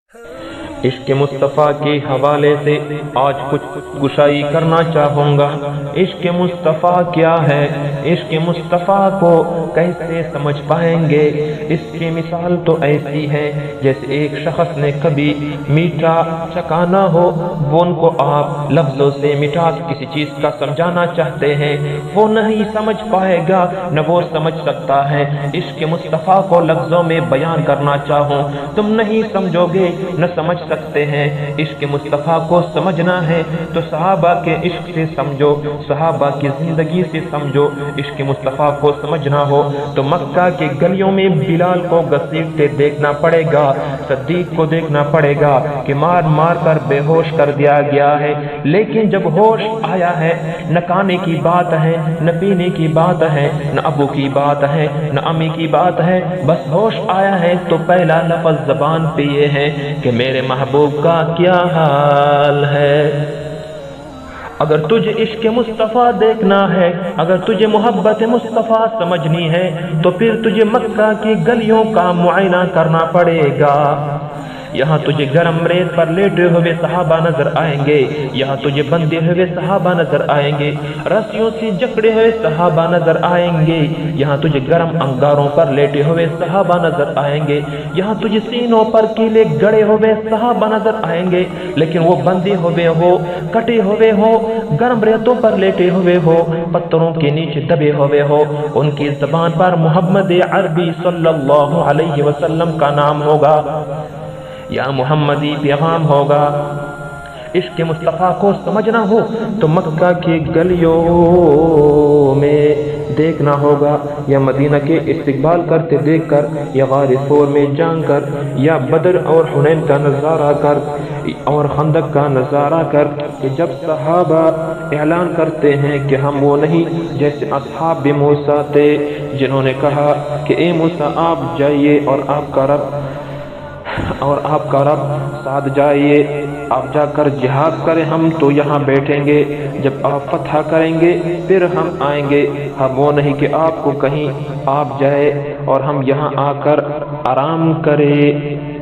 عشق مصطفیٰ کے حوالے سے آج کچھ گشائی کرنا چاہوں گا۔ عشق مصطفیٰ کیا ہے؟ عشق مصطفیٰ کو کیسے سمجھ پائیں گے؟ اس کی مثال تو ایسی ہے جیسے ایک شخص نے کبھی میٹھا چکھا نہ ہو، وہ ان کو آپ لفظوں سے مٹھاس کسی چیز کا سمجھانا چاہتے ہیں، وہ نہیں سمجھ پائے گا، نہ وہ سمجھ سکتا ہے۔ عشق مصطفیٰ کو لفظوں میں بیان کرنا چاہوں، تم نہیں سمجھو گے، نہ سمجھ سکتے ہیں۔ عشق مصطفیٰ کو سمجھنا ہے تو صحابہ کے عشق سے سمجھو، صحابہ کی زندگی سے سمجھو۔ عشق مصطفیٰ کو سمجھنا ہو تو مکہ کے گلیوں میں بلال کو گھسیٹتے دیکھنا پڑے گا، صدیق کو دیکھنا پڑے گا کہ مار مار کر بے ہوش کر دیا گیا ہے، لیکن جب ہوش آیا ہے، نہ کھانے کی بات ہے، نہ پینے کی بات ہے، نہ ابو کی بات ہے، نہ امی کی بات ہے، بس ہوش آیا ہے تو پہلا لفظ زبان پہ یہ ہے کہ میرے محبوب کا کیا حال ہے۔ اگر تجھے عشق مصطفیٰ دیکھنا ہے، اگر تجھے محبت مصطفیٰ سمجھنی ہے، تو پھر تجھے مکہ کی گلیوں کا معائنہ کرنا پڑے گا۔ یہاں تجھے گرم ریت پر لیٹے ہوئے صحابہ نظر آئیں گے، یہاں تجھے بندھے ہوئے صحابہ نظر آئیں گے، رسیوں سے جکڑے ہوئے صحابہ نظر آئیں گے، یہاں تجھے گرم انگاروں پر لیٹے ہوئے صحابہ نظر آئیں گے، یہاں تجھے سینوں پر کیلے گڑے ہوئے صحابہ نظر آئیں گے، لیکن وہ بندھے ہوئے ہو، کٹے ہوئے ہو، گرم ریتوں پر لیٹے ہوئے ہو، پتھروں کے نیچے دبے ہوئے ہو، ان کی زبان پر محمد عربی صلی اللہ علیہ وسلم کا نام ہوگا یا محمدی پیغام ہوگا۔ عشق مصطفیٰ کو سمجھنا ہو تو مکہ کی گلیوں میں دیکھنا ہوگا، یا مدینہ کے استقبال کرتے دیکھ کر، یا غار ثور میں جان کر، یا بدر اور حنین کا نظارہ کر، اور خندق کا نظارہ کر، کہ جب صحابہ اعلان کرتے ہیں کہ ہم وہ نہیں جیسے اصحاب موسیٰ تھے جنہوں نے کہا کہ اے موسیٰ آپ جائیے اور آپ کا رب ساتھ جائیے، آپ جا کر جہاد کریں، ہم تو یہاں بیٹھیں گے، جب آپ فتح کریں گے پھر ہم آئیں گے، ہم وہ نہیں کہ آپ کو کہیں آپ جائے اور ہم یہاں آ کر آرام کریں۔